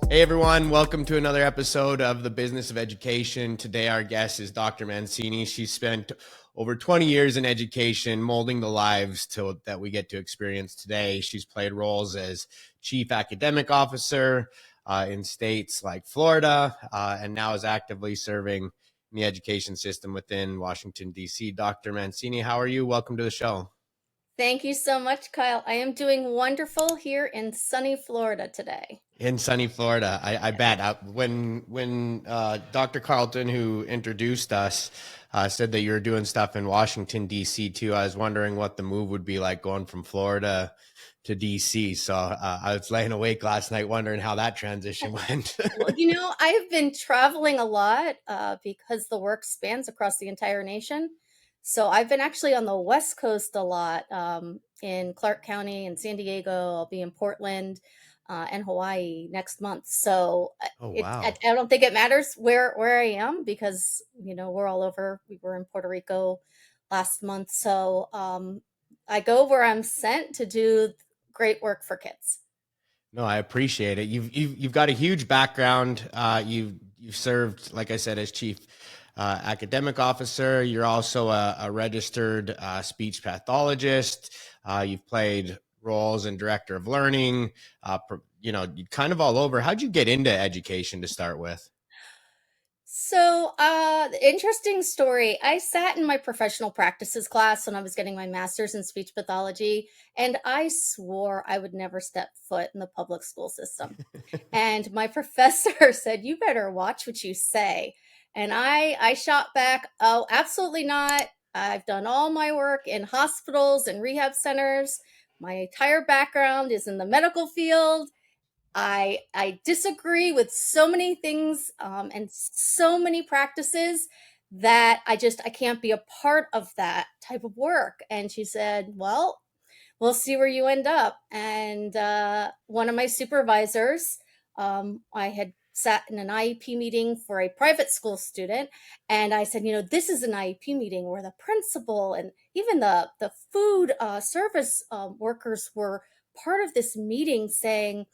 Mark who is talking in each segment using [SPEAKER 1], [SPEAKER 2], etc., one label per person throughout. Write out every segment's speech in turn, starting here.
[SPEAKER 1] Hey everyone, welcome to another episode of the Business of Education. Today our guest is Dr. Mancini. She's spent over 20 years in education, molding the lives that we get to experience today. She's played roles as Chief Academic Officer in states like Florida, and now is actively serving in the education system within Washington, D.C. Dr. Mancini, how are you? Welcome to the show.
[SPEAKER 2] Thank you so much, Kyle. I am doing wonderful here in sunny Florida today.
[SPEAKER 1] In sunny Florida, I bet. When Dr. Carlton, who introduced us, said that you were doing stuff in Washington, D.C. too, I was wondering what the move would be like going from Florida to D.C. So I was laying awake last night wondering how that transition went.
[SPEAKER 2] Well, I have been traveling a lot because the work spans across the entire nation. So I've been actually on the West Coast a lot, in Clark County and San Diego. I'll be in Portland and Hawaii next month. So
[SPEAKER 1] Oh,
[SPEAKER 2] I
[SPEAKER 1] wow.
[SPEAKER 2] don't think it matters where I am because we're all over. We were in Puerto Rico last month, so I go where I'm sent to do great work for kids.
[SPEAKER 1] No, I appreciate it. You've got a huge background. You've served, like I said, as chief academic officer. You're also a registered speech pathologist. You've played roles in director of learning. You kind of all over. How'd you get into education to start with?
[SPEAKER 2] So, interesting story. I sat in my professional practices class when I was getting my master's in speech pathology, and I swore I would never step foot in the public school system. And my professor said, "You better watch what you say." And I shot back, "Oh, absolutely not. I've done all my work in hospitals and rehab centers. My entire background is in the medical field. I disagree with so many things and so many practices that I can't be a part of that type of work." And she said, "Well, we'll see where you end up." And one of my supervisors, I had sat in an IEP meeting for a private school student, and I said, "This is an IEP meeting where the principal and even the food service workers were part of this meeting, saying,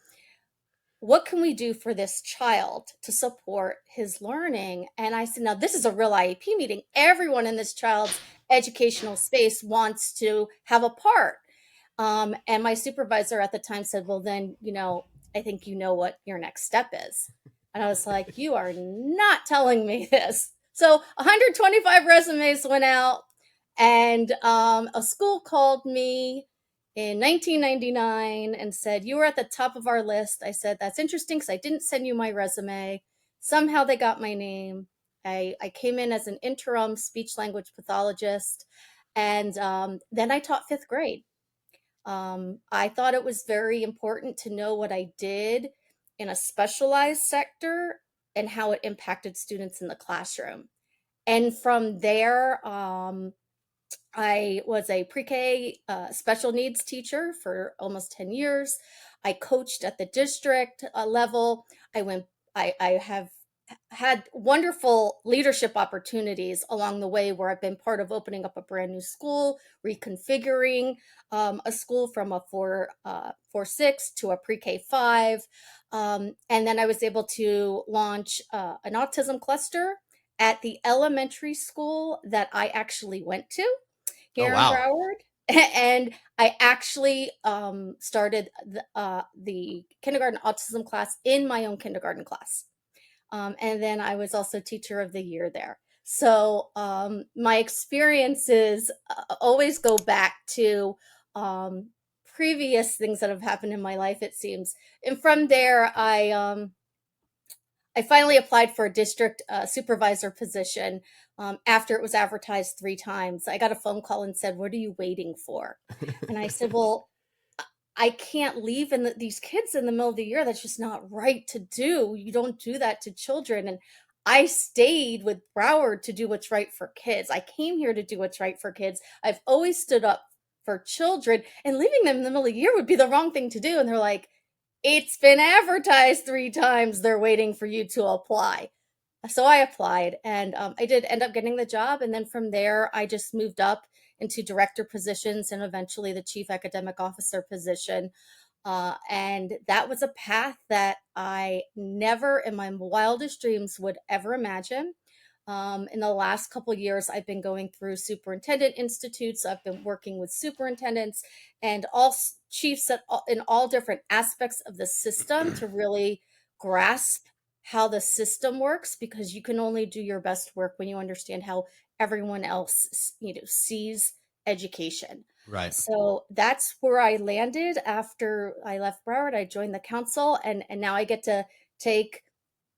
[SPEAKER 2] what can we do for this child to support his learning?" And I said, "Now, this is a real IEP meeting. Everyone in this child's educational space wants to have a part." And my supervisor at the time said, "Well, then, I think you know what your next step is." And I was like, "You are not telling me this." So 125 resumes went out, and a school called me in 1999 and said, "You were at the top of our list." I said, "That's interesting because I didn't send you my resume." Somehow they got my name. I came in as an interim speech language pathologist, and then I taught fifth grade. I thought it was very important to know what I did in a specialized sector and how it impacted students in the classroom. And from there, I was a pre-K special needs teacher for almost 10 years. I coached at the district level. I went, I have had wonderful leadership opportunities along the way where I've been part of opening up a brand new school, reconfiguring a school from a 4-6 to a pre-K 5. And then I was able to launch an autism cluster at the elementary school that I actually went to
[SPEAKER 1] Oh,
[SPEAKER 2] here in
[SPEAKER 1] wow.
[SPEAKER 2] Broward. And I actually started the kindergarten autism class in my own kindergarten class. And then I was also teacher of the year there. So my experiences always go back to um, previous things that have happened in my life, it seems. And from there, I finally applied for a district supervisor position after it was advertised 3 times. I got a phone call and said, "What are you waiting for?" And I said, "Well, I can't leave these kids in the middle of the year. That's just not right to do. You don't do that to children." And I stayed with Broward to do what's right for kids. I came here to do what's right for kids. I've always stood up for children, and leaving them in the middle of the year would be the wrong thing to do. And they're like, "It's been advertised 3 times. They're waiting for you to apply." So I applied, and I did end up getting the job. And then from there, I just moved up into director positions and eventually the chief academic officer position. And that was a path that I never in my wildest dreams would ever imagine. In the last couple of years, I've been going through superintendent institutes. I've been working with superintendents and all chiefs in all different aspects of the system to really grasp how the system works, because you can only do your best work when you understand how everyone else, sees education.
[SPEAKER 1] Right.
[SPEAKER 2] So that's where I landed after I left Broward. I joined the council, and now I get to take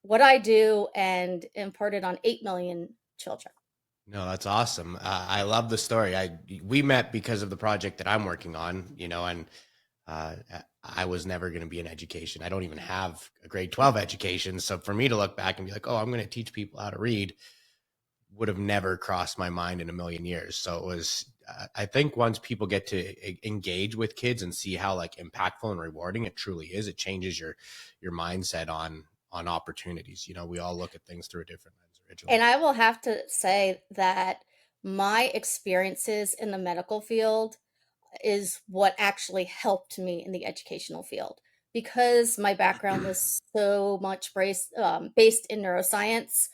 [SPEAKER 2] what I do and impart it on 8 million children.
[SPEAKER 1] No, that's awesome. I love the story. We met because of the project that I'm working on, and uh, I was never going to be in education. I don't even have a grade 12 education. So for me to look back and be like, oh, I'm going to teach people how to read would have never crossed my mind in a million years. So it was, I think once people get to engage with kids and see how like impactful and rewarding it truly is, it changes your mindset on opportunities. We all look at things through a different lens originally.
[SPEAKER 2] And I will have to say that my experiences in the medical field is what actually helped me in the educational field, because my background was so much based in neuroscience,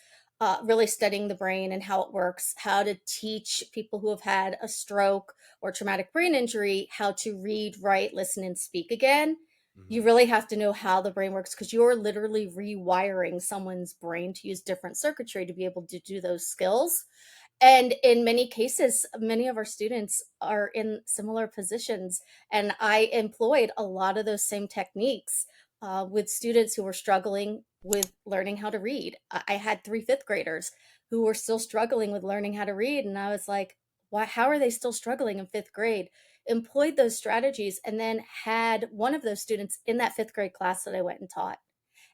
[SPEAKER 2] really studying the brain and how it works, how to teach people who have had a stroke or traumatic brain injury how to read, write, listen, and speak again. You
[SPEAKER 1] Mhm.
[SPEAKER 2] really have to know how the brain works, because you're literally rewiring someone's brain to use different circuitry to be able to do those skills. And in many cases, many of our students are in similar positions. And I employed a lot of those same techniques with students who were struggling with learning how to read. I had 3 fifth graders who were still struggling with learning how to read. And I was like, why, how are they still struggling in 5th grade? Employed those strategies, and then had one of those students in that 5th grade class that I went and taught.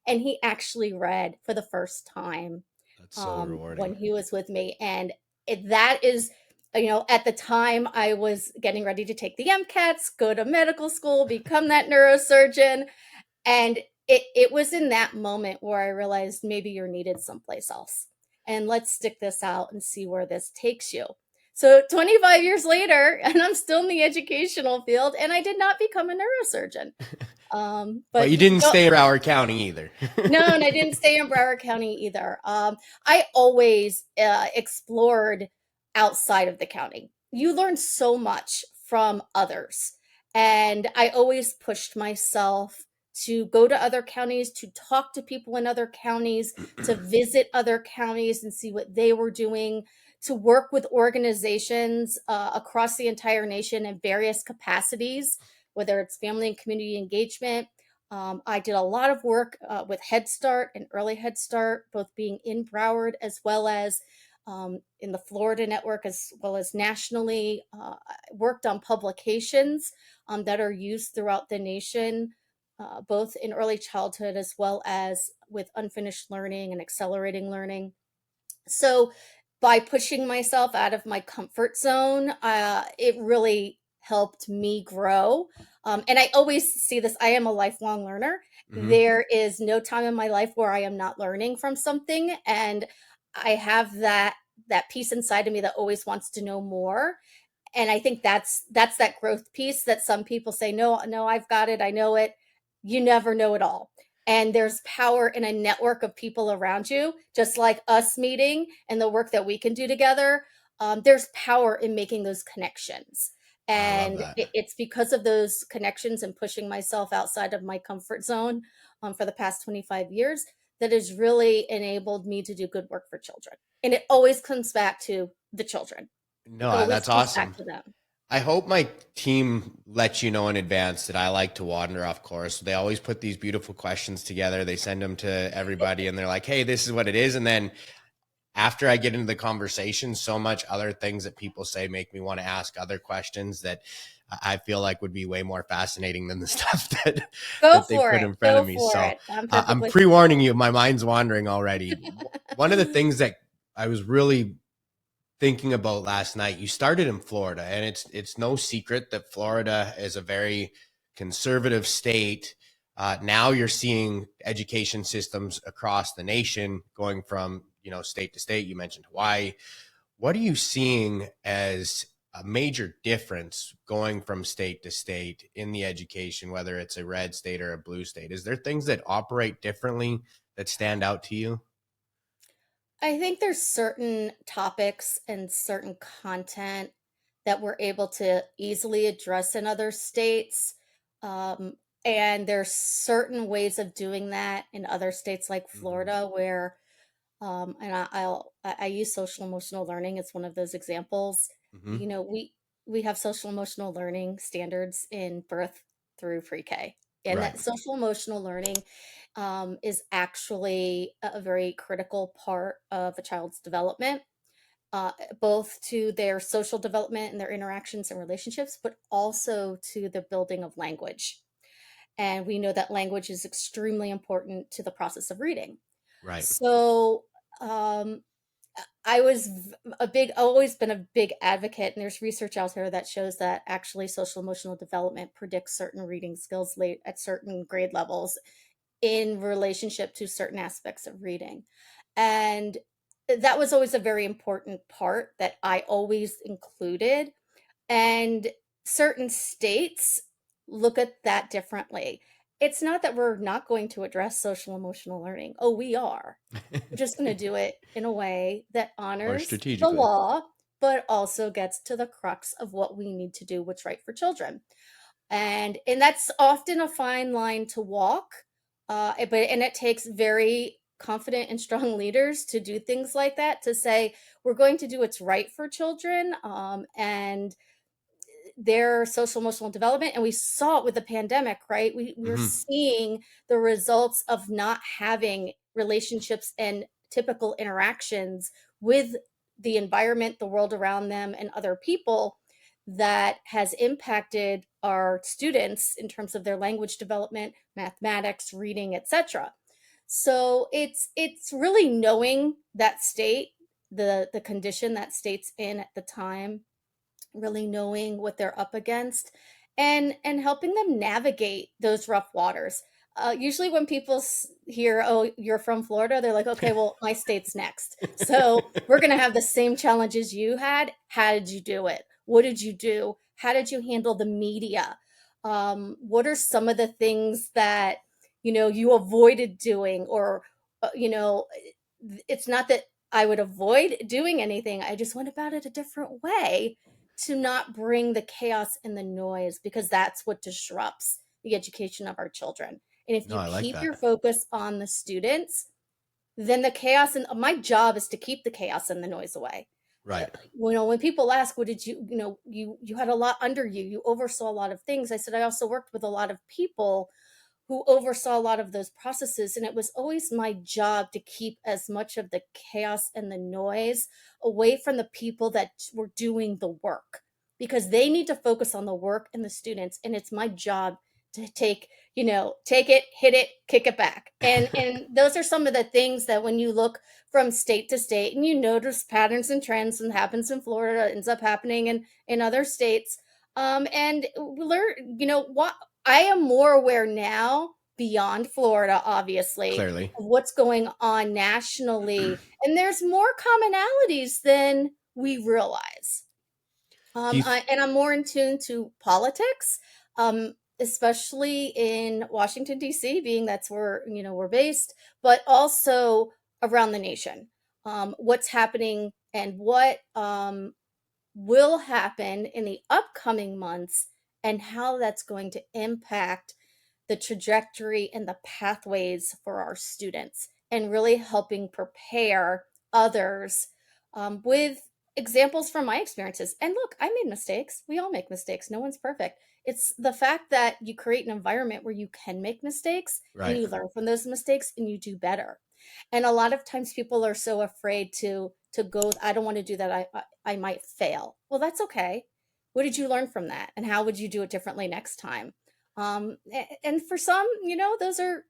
[SPEAKER 2] And he actually read for the first time
[SPEAKER 1] That's so
[SPEAKER 2] when
[SPEAKER 1] rewarding.
[SPEAKER 2] he was with me. And that is, at the time I was getting ready to take the MCATs, go to medical school, become that neurosurgeon. And it was in that moment where I realized maybe you're needed someplace else. And let's stick this out and see where this takes you. So 25 years later, and I'm still in the educational field, and I did not become a neurosurgeon.
[SPEAKER 1] But
[SPEAKER 2] But
[SPEAKER 1] you
[SPEAKER 2] you
[SPEAKER 1] didn't
[SPEAKER 2] don't.
[SPEAKER 1] stay in Broward County either.
[SPEAKER 2] No, and I didn't stay in Broward County either. I always explored outside of the county. You learn so much from others. And I always pushed myself to go to other counties, to talk to people in other counties, to visit other counties and see what they were doing, to work with organizations across the entire nation in various capacities, whether it's family and community engagement. I did a lot of work with Head Start and Early Head Start, both being in Broward as well as in the Florida network, as well as nationally. I worked on publications that are used throughout the nation, both in early childhood as well as with unfinished learning and accelerating learning. So by pushing myself out of my comfort zone, it really helped me grow. And I always see this, I am a lifelong learner.
[SPEAKER 1] Hmm.
[SPEAKER 2] There is no time in my life where I am not learning from something. And I have that piece inside of me that always wants to know more. And I think that's that growth piece that some people say, no, no, I've got it, I know it. You never know it all. And there's power in a network of people around you, just like us meeting and the work that we can do together. There's power in making those connections.
[SPEAKER 1] I love
[SPEAKER 2] And
[SPEAKER 1] that.
[SPEAKER 2] it's because of those connections and pushing myself outside of my comfort zone for the past 25 years that has really enabled me to do good work for children. And it always comes back to the children. It
[SPEAKER 1] No,
[SPEAKER 2] always
[SPEAKER 1] that's
[SPEAKER 2] comes back
[SPEAKER 1] awesome.
[SPEAKER 2] to them.
[SPEAKER 1] I hope my team lets you know in advance that I like to wander off course. They always put these beautiful questions together. They send them to everybody and they're like, hey, this is what it is. And then after I get into the conversation, so much other things that people say make me want to ask other questions that I feel like would be way more fascinating than the stuff
[SPEAKER 2] Go
[SPEAKER 1] that they
[SPEAKER 2] for
[SPEAKER 1] put
[SPEAKER 2] it.
[SPEAKER 1] in front of
[SPEAKER 2] Go
[SPEAKER 1] me.
[SPEAKER 2] for
[SPEAKER 1] So
[SPEAKER 2] it. I'm
[SPEAKER 1] I'm
[SPEAKER 2] perfectly
[SPEAKER 1] pre-warning you, my mind's wandering already. One of the things that I was really thinking about last night, you started in Florida, and it's no secret that Florida is a very conservative state. Now you're seeing education systems across the nation going from state to state. You mentioned Hawaii. What are you seeing as a major difference going from state to state in the education, whether it's a red state or a blue state? Is there things that operate differently that stand out to you?
[SPEAKER 2] I think there's certain topics and certain content that we're able to easily address in other states. Um, and there's certain ways of doing that in other states like
[SPEAKER 1] Hmm.
[SPEAKER 2] Florida where and I use social emotional learning as one of those examples.
[SPEAKER 1] Hmm.
[SPEAKER 2] You know, we have social emotional learning standards in birth through pre-K, and
[SPEAKER 1] Right.
[SPEAKER 2] that social emotional learning is actually a very critical part of a child's development, uh, both to their social development and their interactions and relationships, but also to the building of language. And we know that language is extremely important to the process of reading.
[SPEAKER 1] Right.
[SPEAKER 2] So, um, I was always been a big advocate, and there's research out there that shows that actually social emotional development predicts certain reading skills late at certain grade levels in relationship to certain aspects of reading. And that was always a very important part that I always included. And certain states look at that differently. It's not that we're not going to address social emotional learning. Oh, we are. We're just going to do it in a way that
[SPEAKER 1] More
[SPEAKER 2] honors the
[SPEAKER 1] strategically.
[SPEAKER 2] law, but also gets to the crux of what we need to do, what's right for children. And that's often a fine line to walk, but it takes very confident and strong leaders to do things like that, to say we're going to do what's right for children, and their social emotional development. And we saw it with the pandemic, right? We're
[SPEAKER 1] Hmm.
[SPEAKER 2] seeing the results of not having relationships and typical interactions with the environment, the world around them, and other people, that has impacted our students in terms of their language development, mathematics, reading, etc. So it's really knowing that state, the condition that state's in at the time, really knowing what they're up against, and helping them navigate those rough waters. Usually when people hear, "Oh, you're from Florida," they're like, "Okay, well, my state's next. So we're going to have the same challenges you had. How did you do it? What did you do? How did you handle the media? What are some of the things that, you avoided doing, or, it's not that I would avoid doing anything. I just went about it a different way to not bring the chaos and the noise, because that's what disrupts the education of our children. And if
[SPEAKER 1] No,
[SPEAKER 2] you
[SPEAKER 1] I like
[SPEAKER 2] keep your
[SPEAKER 1] that.
[SPEAKER 2] focus on the students, then the chaos, and my job is to keep the chaos and the noise away.
[SPEAKER 1] Right.
[SPEAKER 2] When people ask, what did you had a lot under you, you oversaw a lot of things. I said, I also worked with a lot of people who oversaw a lot of those processes. And it was always my job to keep as much of the chaos and the noise away from the people that were doing the work, because they need to focus on the work and the students. And it's my job to take it, hit it, kick it back. And those are some of the things that when you look from state to state and you notice patterns and trends, and happens in Florida, ends up happening in other states. And learn, what I am more aware now, beyond Florida, obviously,
[SPEAKER 1] Clearly.
[SPEAKER 2] of what's going on nationally, and there's more commonalities than we realize.
[SPEAKER 1] Do you
[SPEAKER 2] And I'm more in tune to politics, especially in Washington D.C., being that's where we're based, but also around the nation. What's happening and what will happen in the upcoming months, and how that's going to impact the trajectory and the pathways for our students, and really helping prepare others, with examples from my experiences. And look, I made mistakes. We all make mistakes. No one's perfect. It's the fact that you create an environment where you can make mistakes and
[SPEAKER 1] right.
[SPEAKER 2] you learn from those mistakes and you do better. And a lot of times people are so afraid to go, I don't want to do that. I might fail. Well, that's okay. What did you learn from that? And how would you do it differently next time? And for some, those are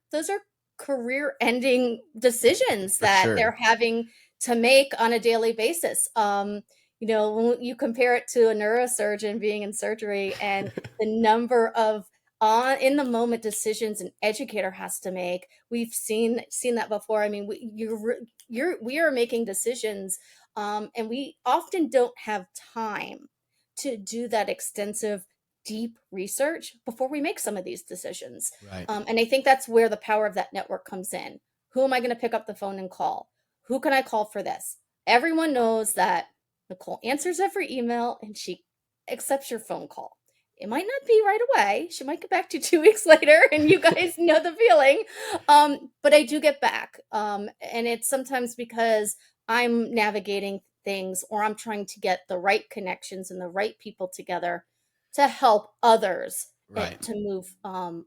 [SPEAKER 2] career ending decisions
[SPEAKER 1] For
[SPEAKER 2] that
[SPEAKER 1] sure.
[SPEAKER 2] they're having to make on a daily basis. When you compare it to a neurosurgeon being in surgery, and the number of on in the moment decisions an educator has to make, we've seen that before. I mean, we are making decisions, and we often don't have time to do that extensive, deep research before we make some of these decisions.
[SPEAKER 1] Right.
[SPEAKER 2] And I think that's where the power of that network comes in. Who am I going to pick up the phone and call? Who can I call for this? Everyone knows that Nicole answers every email and she accepts your phone call. It might not be right away. She might get back to you 2 weeks later, and you guys know the feeling. But I do get back. And it's sometimes because I'm navigating things or I'm trying to get the right connections and the right people together to help others
[SPEAKER 1] Right.
[SPEAKER 2] to move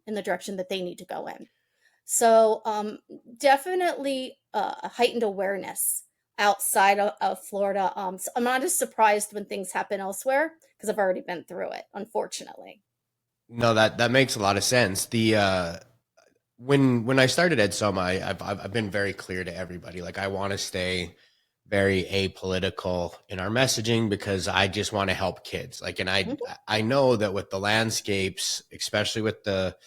[SPEAKER 2] in the direction that they need to go in. So definitely a heightened awareness outside of Florida. So I'm not as surprised when things happen elsewhere because I've already been through it, unfortunately.
[SPEAKER 1] No, that makes a lot of sense. The when I started EdSoma, I've been very clear to everybody. Like, I want to stay very apolitical in our messaging because I just want to help kids. Like, and
[SPEAKER 2] Mhm.
[SPEAKER 1] I know that with the landscapes, especially with the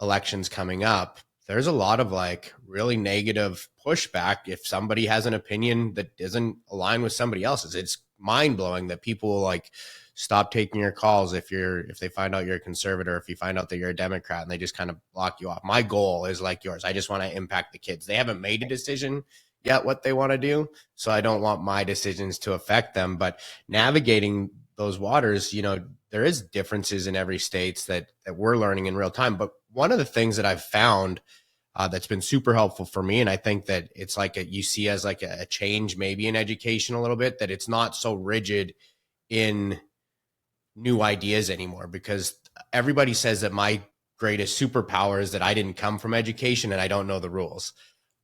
[SPEAKER 1] elections coming up, there's a lot of like really negative pushback if somebody has an opinion that doesn't align with somebody else's. It's mind blowing that people will like stop taking your calls if they find out you're a conservative, or if you find out that you're a Democrat, and they just kind of block you off. My goal is like yours. I just want to impact the kids. They haven't made a decision yet what they want to do, so I don't want my decisions to affect them. But navigating those waters, there is differences in every states that we're learning in real time. But one of the things that I've found that's been super helpful for me, and I think that it's like you see as like a change maybe in education a little bit, that it's not so rigid in new ideas anymore, because everybody says that my greatest superpower is that I didn't come from education and I don't know the rules.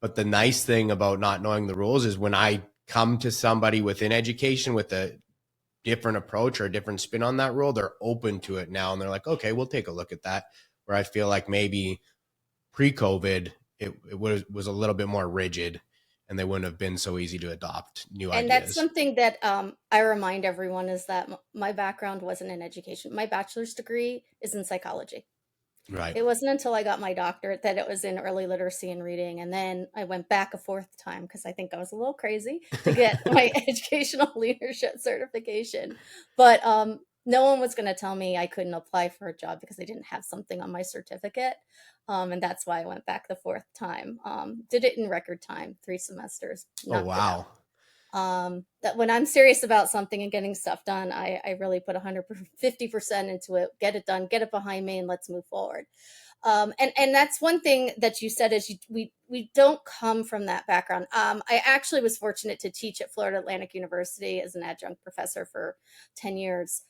[SPEAKER 1] But the nice thing about not knowing the rules is when I come to somebody within education with a different approach or a different spin on that rule, they're open to it now. And they're like, okay, we'll take a look at that. Where I feel like maybe pre-COVID, it was a little bit more rigid and they wouldn't have been so easy to adopt new
[SPEAKER 2] And that's
[SPEAKER 1] ideas.
[SPEAKER 2] something that I remind everyone is that my background wasn't in education. My bachelor's degree is in psychology.
[SPEAKER 1] Right.
[SPEAKER 2] It wasn't until I got my doctorate that it was in early literacy and reading. And then I went back a fourth time because I think I was a little crazy to get my educational leadership certification. But no one was going to tell me I couldn't apply for a job because I didn't have something on my certificate. And that's why I went back the fourth time. Did it in record time, 3 semesters,
[SPEAKER 1] Oh,
[SPEAKER 2] knocked it out.
[SPEAKER 1] wow.
[SPEAKER 2] That when I'm serious about something and getting stuff done, I really put 150% into it, get it done, get it behind me, and let's move forward. And that's one thing that you said is we don't come from that background. I actually was fortunate to teach at Florida Atlantic University as an adjunct professor for 10 years,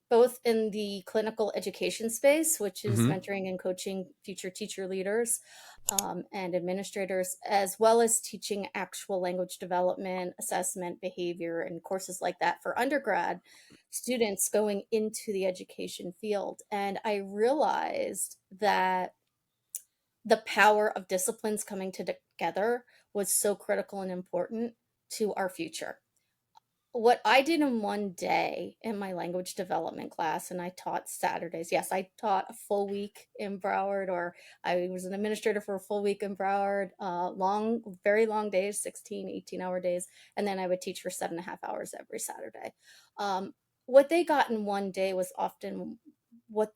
[SPEAKER 2] both in the clinical education space, which is
[SPEAKER 1] Mm-hmm.
[SPEAKER 2] mentoring and coaching future teacher leaders and administrators, as well as teaching actual language development, assessment, behavior, and courses like that for undergrad students going into the education field. And I realized that the power of disciplines coming together was so critical and important to our future. What I did in one day in my language development class, and I taught Saturdays. Yes, I taught a full week in Broward, or I was an administrator for a full week in Broward, long, very long days, 16, 18-hour days. And then I would teach for 7.5 hours every Saturday. What they got in one day was often what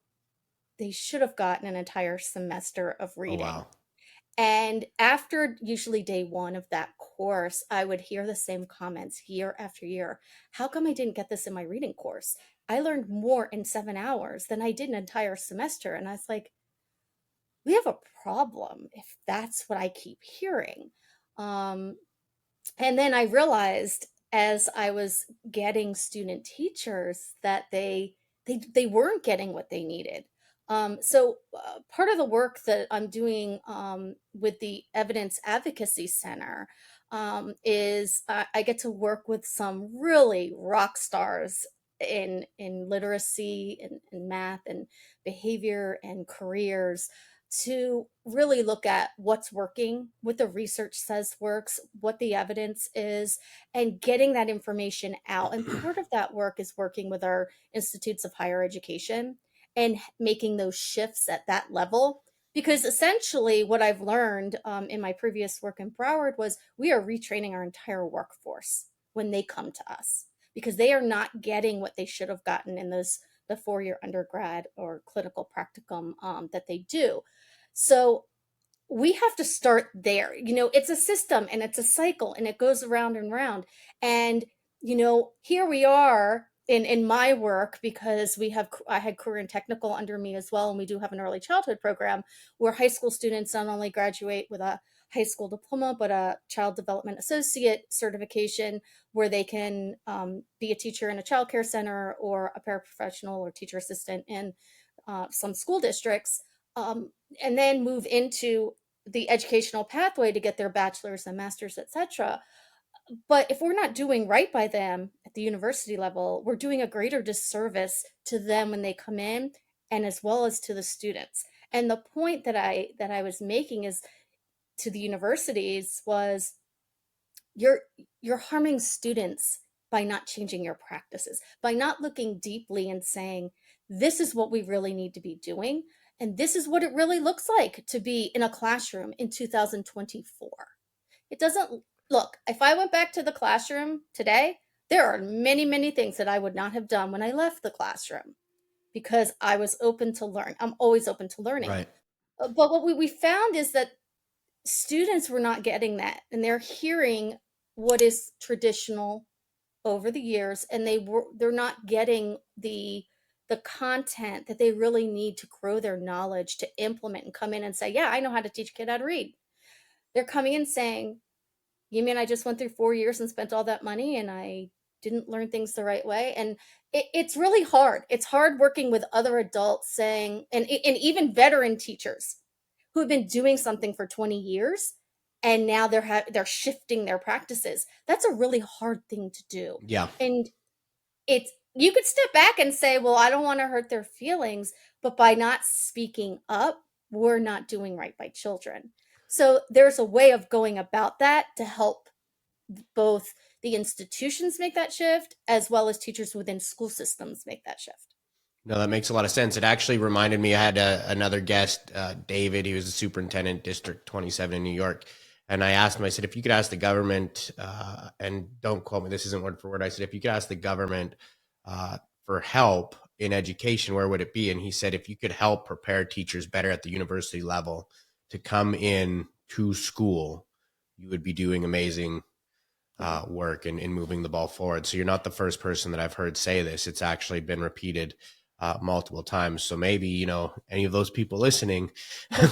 [SPEAKER 2] they should have gotten an entire semester of
[SPEAKER 1] Oh,
[SPEAKER 2] reading.
[SPEAKER 1] wow.
[SPEAKER 2] And after usually day one of that course, I would hear the same comments year after year. How come I didn't get this in my reading course? I learned more in 7 hours than I did an entire semester. And I was like, we have a problem if that's what I keep hearing. Um, and then I realized as I was getting student teachers that they weren't getting what they needed. So part of the work that I'm doing with the Evidence Advocacy Center is I get to work with some really rock stars in literacy and math and behavior and careers to really look at what's working, what the research says works, what the evidence is, and getting that information out. And part of that work is working with our institutes of higher education and making those shifts at that level. Because essentially, what I've learned in my previous work in Broward was we are retraining our entire workforce when they come to us. because they are not getting what they should have gotten in the 4-year undergrad or clinical practicum that they do. So we have to start there. It's a system and it's a cycle and it goes around and round. And, here we are in my work, because I had career and technical under me as well. And we do have an early childhood program where high school students not only graduate with a high school diploma, but a child development associate certification where they can be a teacher in a child care center or a paraprofessional or teacher assistant in some school districts, and then move into the educational pathway to get their bachelor's and master's, etc. But if we're not doing right by them at the university level, we're doing a greater disservice to them when they come in, and as well as to the students. And the point that I was making is to the universities was, you're harming students by not changing your practices, by not looking deeply and saying, this is what we really need to be doing, and this is what it really looks like to be in a classroom in 2024. It doesn't look, if I went back to the classroom today, there are many, many things that I would not have done when I left the classroom, because I was open to learn. I'm always open to learning.
[SPEAKER 1] Right.
[SPEAKER 2] But what we found is that students were not getting that, and they're hearing what is traditional over the years, and they're not getting the content that they really need to grow their knowledge, to implement and come in and say, yeah, I know how to teach a kid how to read. They're coming in saying, you mean I just went through 4 years and spent all that money and I didn't learn things the right way? And it's really hard. It's hard working with other adults saying, and even veteran teachers who have been doing something for 20 years, and now they're shifting their practices. That's a really hard thing to do.
[SPEAKER 1] Yeah.
[SPEAKER 2] And it's, you could step back and say, well, I don't want to hurt their feelings, but by not speaking up, we're not doing right by children. So there's a way of going about that to help both the institutions make that shift, as well as teachers within school systems make that shift.
[SPEAKER 1] No, that makes a lot of sense. It actually reminded me, I had another guest, David. He was the superintendent, District 27 in New York. And I asked him, I said, if you could ask the government, and don't quote me, this isn't word for word. I said, if you could ask the government for help in education, where would it be? And he said, if you could help prepare teachers better at the university level to come in to school, you would be doing amazing work in moving the ball forward. So you're not the first person that I've heard say this. It's actually been repeated multiple times. So maybe, any of those people listening,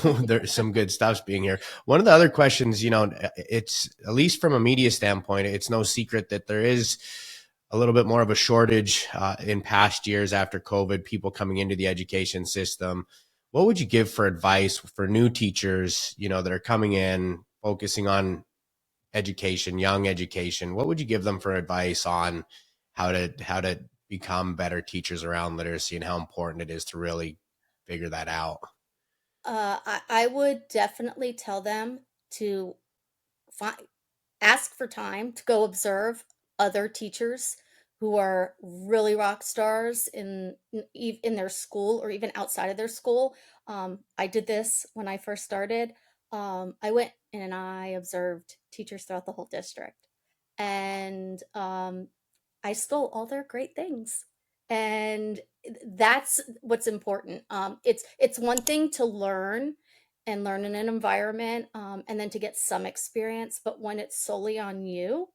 [SPEAKER 1] there's some good stuff's being here. One of the other questions, it's, at least from a media standpoint, it's no secret that there is a little bit more of a shortage in past years after COVID, people coming into the education system. What would you give for advice for new teachers, that are coming in, focusing on education, young education? What would you give them for advice on how to become better teachers around literacy, and how important it is to really figure that out?
[SPEAKER 2] I would definitely tell them to find, ask for time to go observe other teachers who are really rock stars in their school or even outside of their school. I did this when I first started. I went and I observed teachers throughout the whole district, and I stole all their great things. And that's what's important. It's one thing to learn and learn in an environment, and then to get some experience, but when it's solely on you,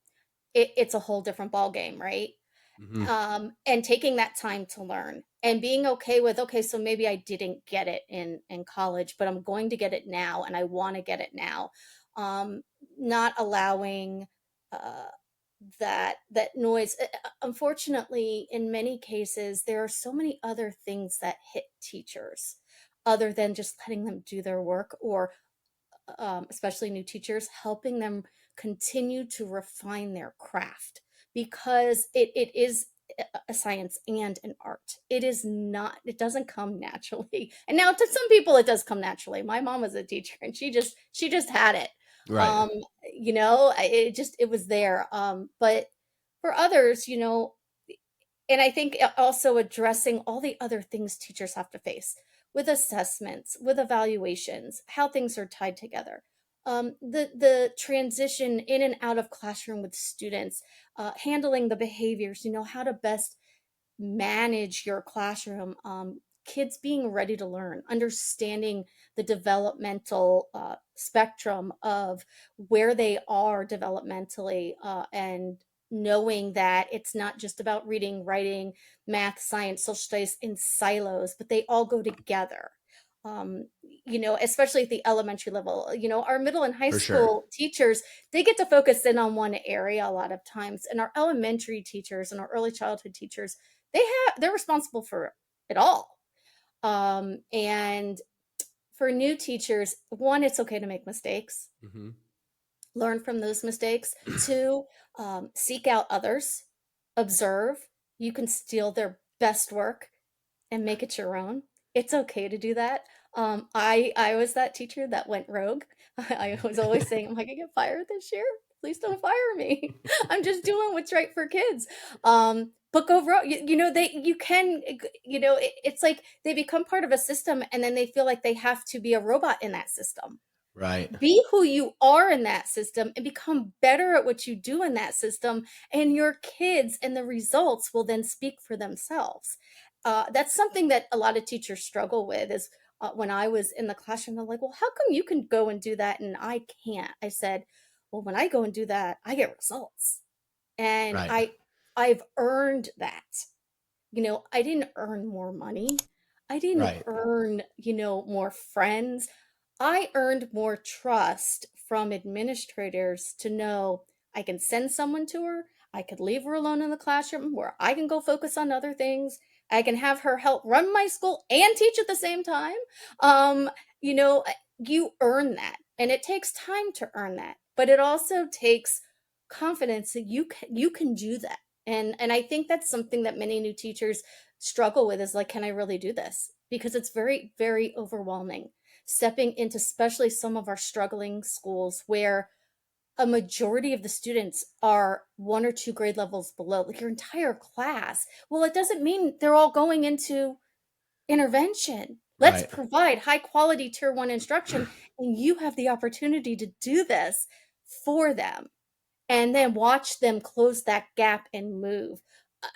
[SPEAKER 2] it's a whole different ball game, right?
[SPEAKER 1] Mm-hmm.
[SPEAKER 2] And taking that time to learn and being okay with, okay, so maybe I didn't get it in college, but I'm going to get it now, and I want to get it now. Not allowing uh, that noise. Unfortunately, in many cases, there are so many other things that hit teachers other than just letting them do their work, or especially new teachers, helping them continue to refine their craft, because it is a science and an art. It is not, it doesn't come naturally. And now to some people it does come naturally. My mom was a teacher and she just had it.
[SPEAKER 1] Right.
[SPEAKER 2] Um, it was there. But for others, and I think also addressing all the other things teachers have to face with assessments, with evaluations, how things are tied together. The transition in and out of classroom with students, handling the behaviors, how to best manage your classroom, kids being ready to learn, understanding the developmental spectrum of where they are developmentally, and knowing that it's not just about reading, writing, math, science, social studies in silos, but they all go together. Um, Especially at the elementary level, our middle and high
[SPEAKER 1] For sure.
[SPEAKER 2] school teachers, they get to focus in on one area a lot of times. And our elementary teachers and our early childhood teachers, they're responsible for it all. And for new teachers, one, it's okay to make mistakes.
[SPEAKER 1] Mm-hmm.
[SPEAKER 2] Learn from those mistakes. Two, seek out others, observe. You can steal their best work and make it your own. It's okay to do that. I was that teacher that went rogue. I was always saying, "Am I gonna get fired this year? Please don't fire me. I'm just doing what's right for kids." But go wrong. You can, it's like they become part of a system, and then they feel like they have to be a robot in that system.
[SPEAKER 1] Right.
[SPEAKER 2] Be who you are in that system and become better at what you do in that system, and your kids and the results will then speak for themselves. That's something that a lot of teachers struggle with is, when I was in the classroom, they're like, well, how come you can go and do that and I can't? I said, well, when I go and do that, I get results, and
[SPEAKER 1] Right.
[SPEAKER 2] I've earned that. I didn't earn more money. I didn't
[SPEAKER 1] Right.
[SPEAKER 2] earn, more friends. I earned more trust from administrators to know I can send someone to her. I could leave her alone in the classroom where I can go focus on other things. I can have her help run my school and teach at the same time. Um, you know, you earn that, and it takes time to earn that, but it also takes confidence that you can do that. And I think that's something that many new teachers struggle with, is like, can I really do this? Because it's very, very overwhelming stepping into, especially some of our struggling schools where a majority of the students are one or two grade levels below, like your entire class. Well, it doesn't mean they're all going into intervention. Let's
[SPEAKER 1] Right.
[SPEAKER 2] provide high quality tier one instruction, and you have the opportunity to do this for them, and then watch them close that gap and move.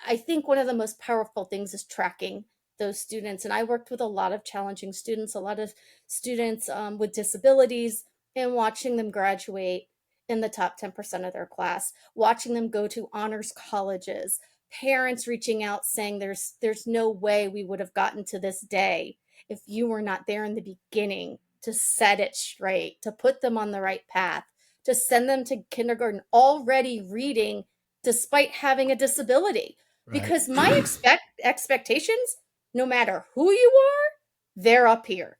[SPEAKER 2] I think one of the most powerful things is tracking those students. And I worked with a lot of challenging students, a lot of students with disabilities, and watching them graduate in the top 10% of their class, watching them go to honors colleges, parents reaching out saying there's no way we would have gotten to this day if you were not there in the beginning to set it straight, to put them on the right path, to send them to kindergarten already reading despite having a disability.
[SPEAKER 1] Right.
[SPEAKER 2] Because my expectations, no matter who you are, they're up here.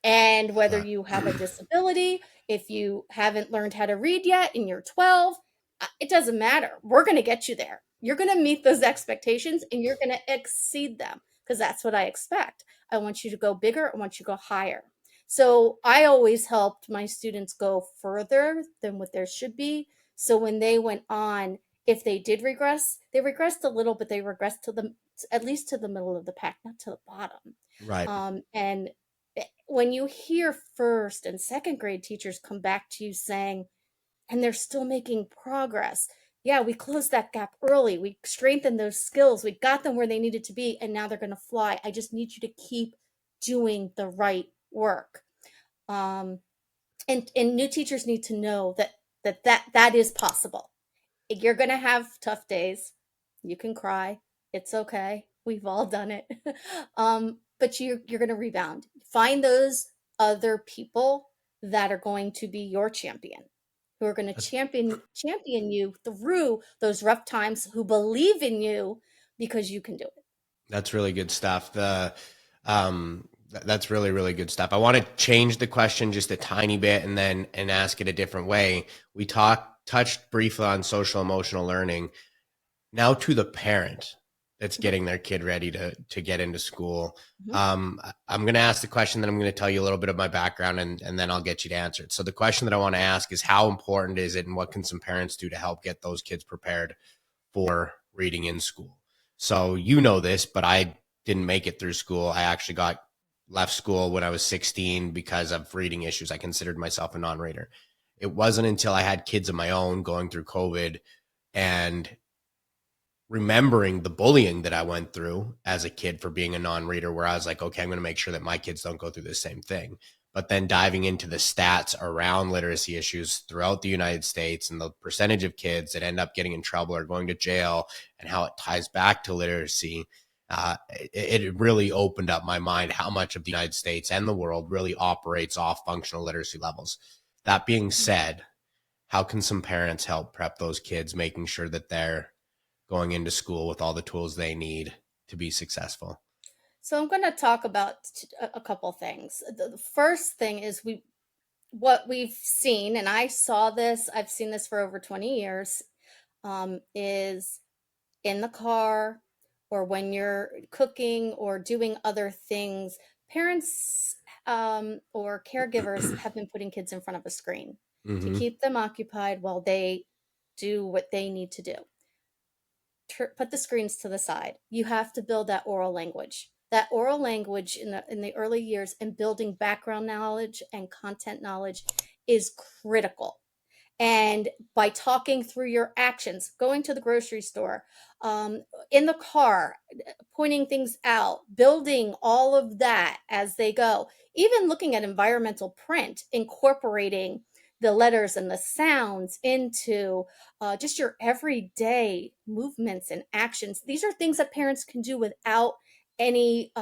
[SPEAKER 2] And whether
[SPEAKER 1] Yeah.
[SPEAKER 2] you have a disability, if you haven't learned how to read yet and you're 12, it doesn't matter. We're going to get you there. You're going to meet those expectations and you're going to exceed them, because that's what I expect. I want you to go bigger. I want you to go higher. So I always helped my students go further than what there should be. So when they went on, if they did regress, they regressed a little, but they regressed to the, at least to the middle of the pack, not to the bottom.
[SPEAKER 1] Right.
[SPEAKER 2] And when you hear first and second grade teachers come back to you saying, and they're still making progress. Yeah, we closed that gap early. We strengthened those skills. We got them where they needed to be, and now they're going to fly. I just need you to keep doing the right work. Um, and new teachers need to know that is possible. You're going to have tough days. You can cry. It's okay. We've all done it. But you're going to rebound. Find those other people that are going to be your champion, who are going to
[SPEAKER 1] That's
[SPEAKER 2] champion you through those rough times, who believe in you because you can do it.
[SPEAKER 1] that's really good stuff. That's really, really good stuff. I want to change the question just a tiny bit and ask it a different way. We touched briefly on social emotional learning. Now to the parent that's
[SPEAKER 2] Mhm,
[SPEAKER 1] getting their kid ready to get into school.
[SPEAKER 2] mhm,
[SPEAKER 1] I'm going to ask the question, then I'm going to tell you a little bit of my background, and then I'll get you to answer it. So the question that I want to ask is, how important is it, and what can some parents do to help get those kids prepared for reading in school? So you know this, but I didn't make it through school. I actually got left school when I was 16 because of reading issues. I considered myself a non-reader. It wasn't until I had kids of my own going through COVID and remembering the bullying that I went through as a kid for being a non-reader, where I was like, okay, I'm going to make sure that my kids don't go through the same thing. But then diving into the stats around literacy issues throughout the United States and the percentage of kids that end up getting in trouble or going to jail and how it ties back to literacy, it really opened up my mind how much of the United States and the world really operates off functional literacy levels. That being said, how can some parents help prep those kids, making sure that they're going into school with all the tools they need to be successful?
[SPEAKER 2] So I'm going to talk about a couple things. The first thing is what we've seen, and I've seen this for over 20 years, is in the car or when you're cooking or doing other things, parents or caregivers have been putting kids in front of a screen to
[SPEAKER 1] Mm-hmm.
[SPEAKER 2] keep them occupied while they do what they need to do. Put the screens to the side. You have to build that oral language. That oral language in the early years, and building background knowledge and content knowledge is critical. And by talking through your actions, going to the grocery store, in the car, pointing things out, building all of that as they go, even looking at environmental print, incorporating the letters and the sounds into just your everyday movements and actions. These are things that parents can do without any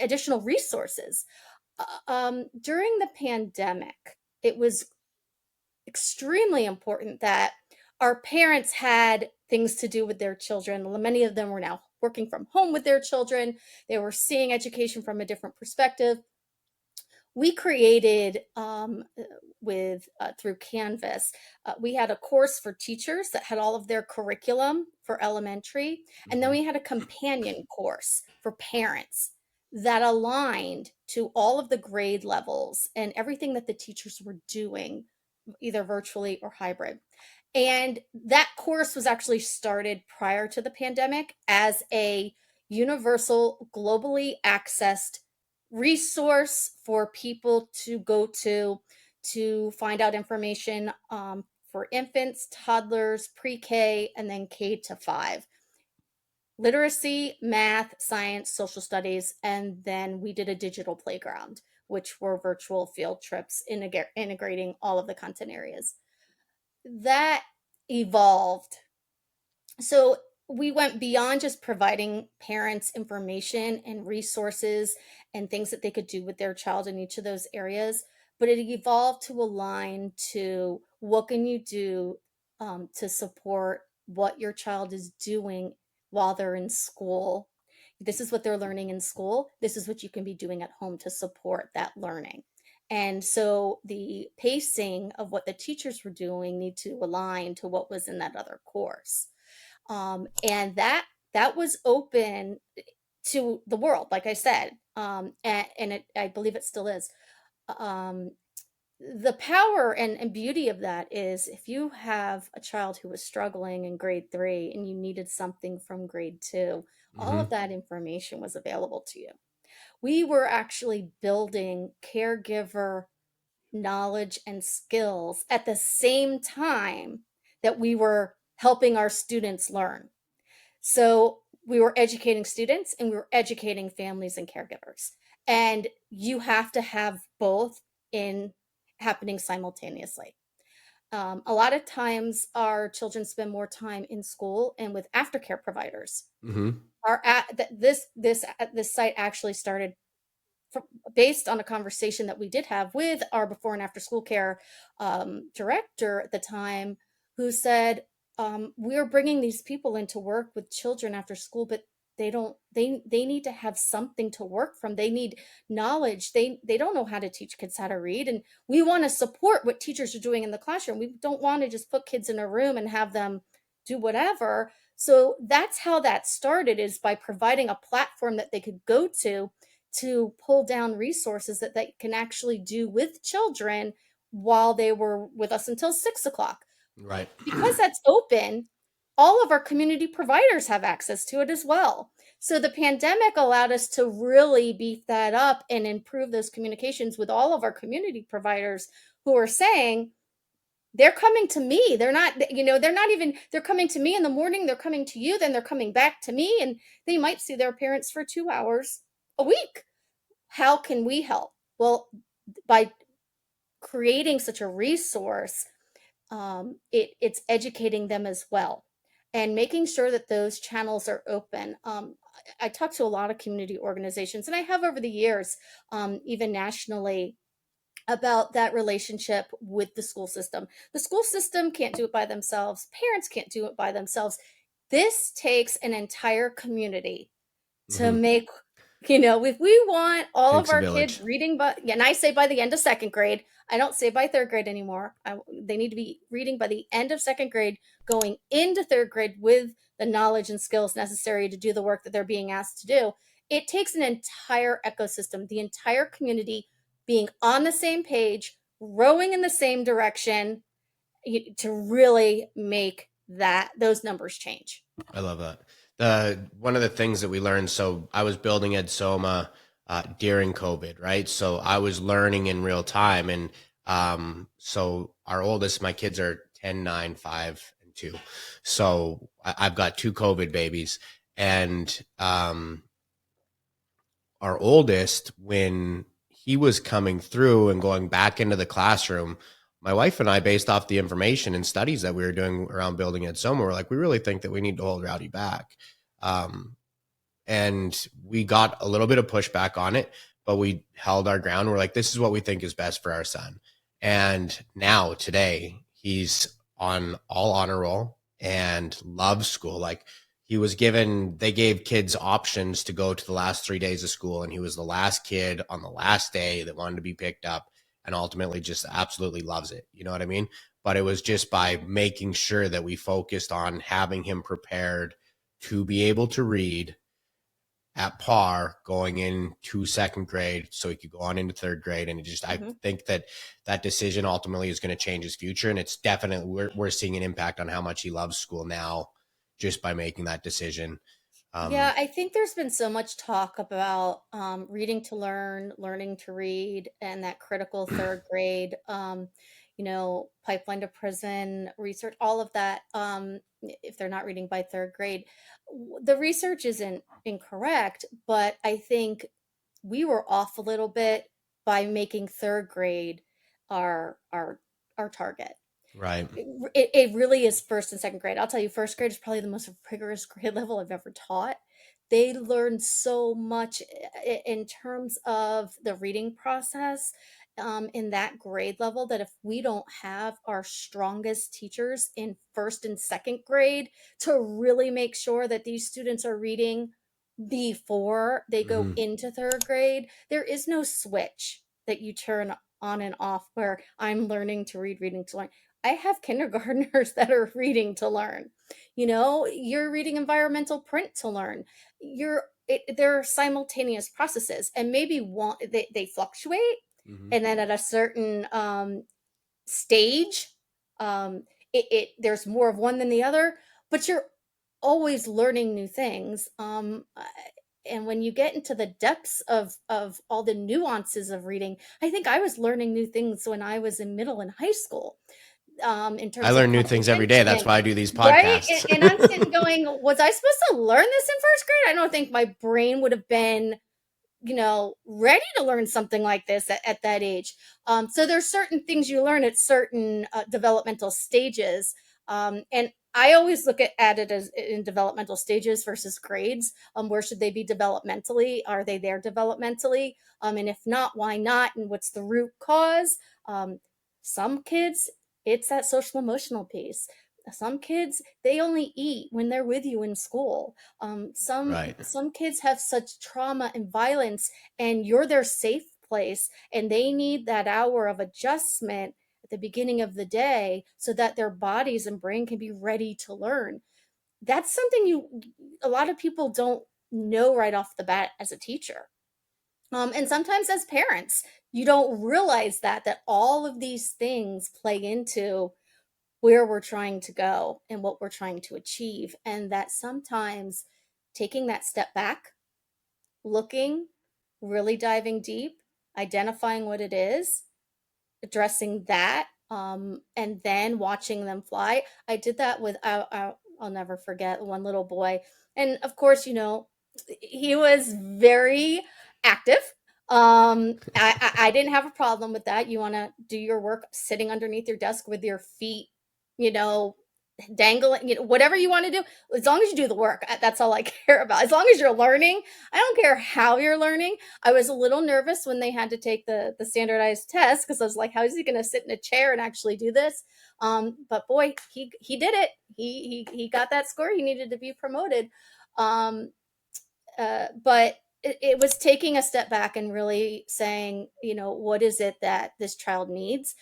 [SPEAKER 2] additional resources. During the pandemic, it was extremely important that our parents had things to do with their children. Many of them were now working from home with their children. They were seeing education from a different perspective. We created with through Canvas. We had a course for teachers that had all of their curriculum for elementary, and then
[SPEAKER 1] Mm-hmm.
[SPEAKER 2] we had a companion course for parents that aligned to all of the grade levels and everything that the teachers were doing, either virtually or hybrid. And that course was actually started prior to the pandemic as a universal, globally accessed resource for people to go to find out information for infants, toddlers, pre-K, and then K-5. Literacy, math, science, social studies, and then we did a digital playground, which were virtual field trips integrating all of the content areas. That evolved. So we went beyond just providing parents information and resources and things that they could do with their child in each of those areas, but it evolved to align to what can you do to support what your child is doing while they're in school. This is what they're learning in school. This is what you can be doing at home to support that learning. And so the pacing of what the teachers were doing need to align to what was in that other course. And that was open to the world, like I said, I believe it still is. Um, the power and beauty of that is if you have a child who was struggling in grade 3 and you needed something from grade 2, all
[SPEAKER 1] Mm-hmm.
[SPEAKER 2] of that information was available to you. We were actually building caregiver knowledge and skills at the same time that we were helping our students learn. So we were educating students and we were educating families and caregivers. And you have to have both in happening simultaneously. A lot of times our children spend more time in school and with aftercare providers.
[SPEAKER 1] Mm-hmm.
[SPEAKER 2] This site actually started based on a conversation that we did have with our before and after school care director at the time, who said, we're bringing these people in to work with children after school, but they need to have something to work from. They need knowledge. They don't know how to teach kids how to read, and we want to support what teachers are doing in the classroom. We don't want to just put kids in a room and have them do whatever. So that's how that started, is by providing a platform that they could go to pull down resources that they can actually do with children while they were with us until 6 o'clock.
[SPEAKER 1] Right.
[SPEAKER 2] Because that's open, all of our community providers have access to it as well. So the pandemic allowed us to really beef that up and improve those communications with all of our community providers who are saying, they're coming to me. They're not, they're not even, they're coming to me in the morning, they're coming to you, then they're coming back to me, and they might see their parents for 2 hours a week. How can we help? Well, by creating such a resource, it's educating them as well and making sure that those channels are open. I talk to a lot of community organizations, and I have over the years, even nationally, about that relationship with the school system. The school system can't do it by themselves. Parents can't do it by themselves. This takes an entire community to
[SPEAKER 1] Hmm.
[SPEAKER 2] make, if we want all of
[SPEAKER 1] Takes a
[SPEAKER 2] our kids
[SPEAKER 1] village.
[SPEAKER 2] reading, but and I say by the end of second grade, I don't say by third grade anymore. They need to be reading by the end of second grade, going into third grade with the knowledge and skills necessary to do the work that they're being asked to do. It takes an entire ecosystem, the entire community being on the same page, rowing in the same direction, to really make those numbers change.
[SPEAKER 1] I love that. One of the things that we learned. So I was building Ed Soma during COVID, right? So I was learning in real time, and so our oldest, my kids are 10, 9, 5, and 2. So I've got 2 COVID babies, and our oldest, when he was coming through and going back into the classroom, my wife and I, based off the information and studies that we were doing around building at Soma, we're like, we really think that we need to hold Rowdy back. Um, and we got a little bit of pushback on it, but we held our ground. We're like, this is what we think is best for our son. And now today he's on all honor roll and loves school. Like, they gave kids options to go to the last 3 days of school, and he was the last kid on the last day that wanted to be picked up, and ultimately just absolutely loves it. You know what I mean? But it was just by making sure that we focused on having him prepared to be able to read at par going into second grade so he could go on into third grade. And I think that that decision ultimately is going to change his future. And it's definitely, we're seeing an impact on how much he loves school now just by making that decision.
[SPEAKER 2] Yeah, I think there's been so much talk about reading to learn, learning to read, and that critical third grade, pipeline to prison research, all of that. If they're not reading by third grade, the research isn't incorrect, but I think we were off a little bit by making third grade our target.
[SPEAKER 1] Right.
[SPEAKER 2] It really is first and second grade. I'll tell you, first grade is probably the most rigorous grade level I've ever taught. They learn so much in terms of the reading process, in that grade level, that if we don't have our strongest teachers in first and second grade to really make sure that these students are reading before they go
[SPEAKER 1] Mm-hmm.
[SPEAKER 2] into third grade, there is no switch that you turn on and off where I'm learning to read, reading to learn. I have kindergartners that are reading to learn. You're reading environmental print to learn. They're simultaneous processes, and maybe they fluctuate,
[SPEAKER 1] Mm-hmm.
[SPEAKER 2] and then at a certain stage, there's more of one than the other, but you're always learning new things. And when you get into the depths of all the nuances of reading, I think I was learning new things when I was in middle and high school, in
[SPEAKER 1] I
[SPEAKER 2] terms of
[SPEAKER 1] learn new things every day. That's
[SPEAKER 2] comprehension,
[SPEAKER 1] why I do these
[SPEAKER 2] right?
[SPEAKER 1] podcasts.
[SPEAKER 2] And I'm sitting going, was I supposed to learn this in first grade? I don't think my brain would have been, ready to learn something like this at that age. So there's certain things you learn at certain developmental stages. And I always look at it as in developmental stages versus grades. Where should they be developmentally? Are they there developmentally? And if not, why not? And what's the root cause? Some kids, it's that social emotional piece. Some kids, they only eat when they're with you in school. Some
[SPEAKER 1] Right.
[SPEAKER 2] some kids have such trauma and violence, and you're their safe place, and they need that hour of adjustment at the beginning of the day so that their bodies and brain can be ready to learn. That's something a lot of people don't know right off the bat as a teacher. And sometimes as parents, you don't realize that all of these things play into where we're trying to go and what we're trying to achieve, and that sometimes taking that step back, looking, really diving deep, identifying what it is, addressing that, and then watching them fly. I did that with I'll never forget one little boy, and of course, he was very active. I didn't have a problem with that. You want to do your work sitting underneath your desk with your feet, you know, dangling, whatever you want to do, as long as you do the work. That's all I care about. As long as you're learning, I don't care how you're learning. I was a little nervous when they had to take the standardized test, because I was like, how is he going to sit in a chair and actually do this? But boy, he did it. He got that score. He needed to be promoted. But it was taking a step back and really saying, what is it that this child needs?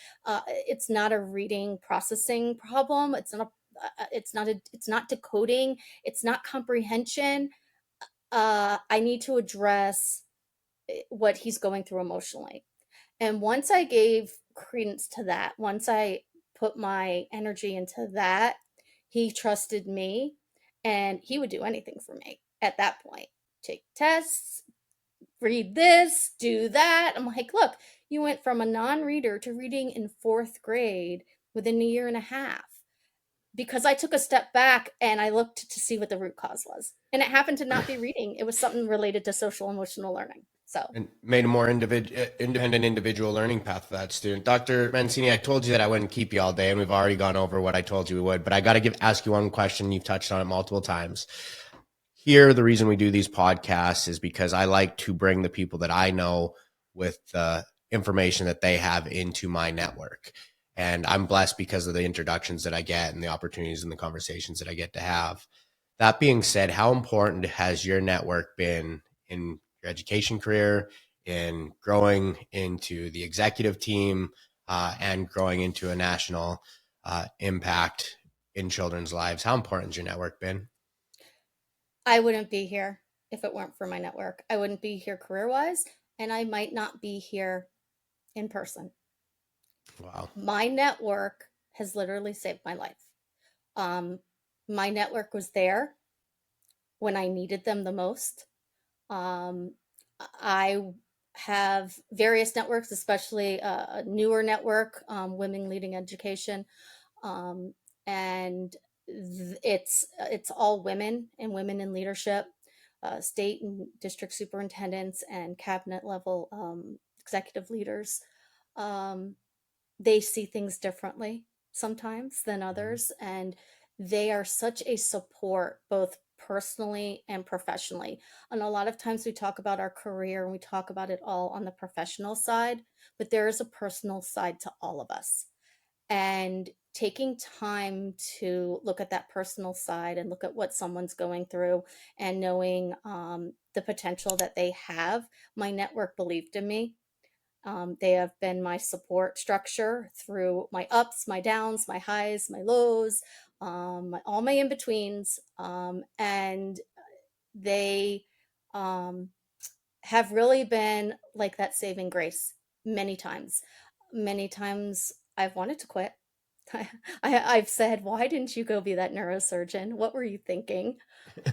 [SPEAKER 2] It's not a reading processing problem. It's not decoding. It's not comprehension. I need to address what he's going through emotionally. And once I gave credence to that, once I put my energy into that, he trusted me, and he would do anything for me at that point. Take tests, read this, do that. I'm like, look, you went from a non-reader to reading in fourth grade within a year and a half, because I took a step back and I looked to see what the root cause was. And it happened to not be reading. It was something related to social emotional learning. So,
[SPEAKER 1] And made a more independent individual learning path for that student. Dr. Mancini, I told you that I wouldn't keep you all day, and we've already gone over what I told you we would, but I got to ask you one question. You've touched on it multiple times. Here, the reason we do these podcasts is because I like to bring the people that I know with the information that they have into my network. And I'm blessed because of the introductions that I get and the opportunities and the conversations that I get to have. That being said, how important has your network been in your education career, in growing into the executive team, and growing into a national impact in children's lives? How important has your network been?
[SPEAKER 2] I wouldn't be here if it weren't for my network. I wouldn't be here career-wise, and I might not be here in person.
[SPEAKER 1] Wow.
[SPEAKER 2] My network has literally saved my life. Um, my network was there when I needed them the most. Um, I have various networks, especially a newer network, Women Leading Education, um, and it's all women and women in leadership, state and district superintendents and cabinet level executive leaders. Um, they see things differently sometimes than others, and they are such a support both personally and professionally. And a lot of times we talk about our career and we talk about it all on the professional side, but there is a personal side to all of us. And taking time to look at that personal side and look at what someone's going through, and knowing the potential that they have, my network believed in me. They have been my support structure through my ups, my downs, my highs, my lows, all my in betweens. And they um, have really been like that saving grace many times. Many times I've wanted to quit. I've said, why didn't you go be that neurosurgeon? What were you thinking?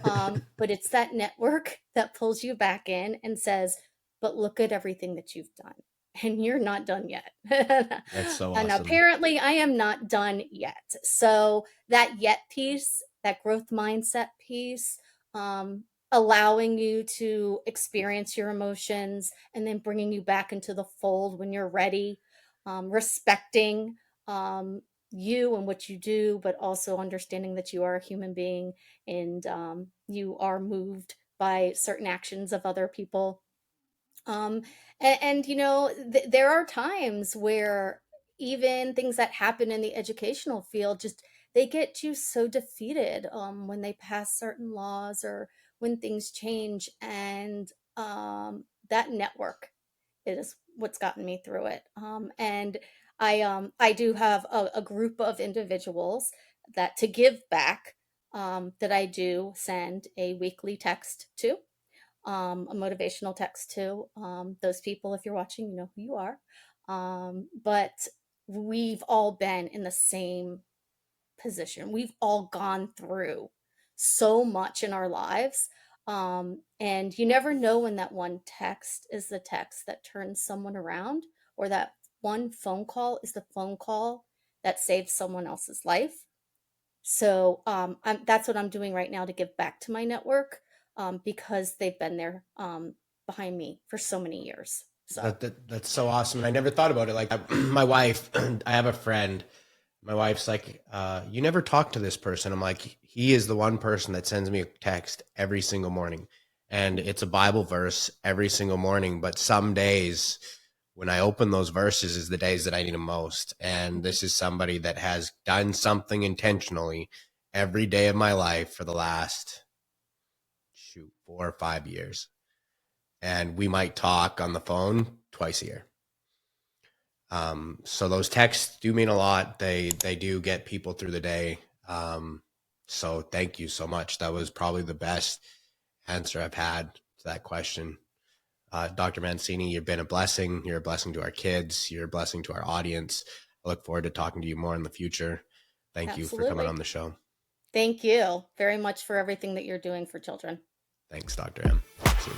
[SPEAKER 2] But it's that network that pulls you back in and says, but look at everything that you've done. And you're not done yet.
[SPEAKER 1] That's so
[SPEAKER 2] And
[SPEAKER 1] awesome.
[SPEAKER 2] apparently, I am not done yet. So, that yet piece, that growth mindset piece, um, allowing you to experience your emotions and then bringing you back into the fold when you're ready, respecting um, you and what you do, but also understanding that you are a human being, and you are moved by certain actions of other people. Um, and there are times where even things that happen in the educational field, just they get you so defeated when they pass certain laws or when things change, and that network is what's gotten me through it. And I do have a group of individuals that to give back, that I do send a weekly text to, a motivational text to. Those people, if you're watching, you know who you are. But we've all been in the same position. We've all gone through so much in our lives. And you never know when that one text is the text that turns someone around, or that one phone call is the phone call that saves someone else's life. So that's what I'm doing right now to give back to my network, because they've been there behind me for so many years. So
[SPEAKER 1] That's so awesome. I never thought about it like that. My wife, I have a friend. My wife's like, you never talk to this person. I'm like, he is the one person that sends me a text every single morning. And it's a Bible verse every single morning. But some days when I open those verses is the days that I need them most. And this is somebody that has done something intentionally every day of my life for the last 4 or 5 years. And we might talk on the phone twice a year. So those texts do mean a lot. They do get people through the day. So thank you so much. That was probably the best answer I've had to that question. Dr. Mancini, you've been a blessing. You're a blessing to our kids. You're a blessing to our audience. I look forward to talking to you more in the future. Thank you for coming
[SPEAKER 2] absolutely.
[SPEAKER 1] on the show.
[SPEAKER 2] Thank you very much for everything that you're doing for children.
[SPEAKER 1] Thanks, Dr. M. See you.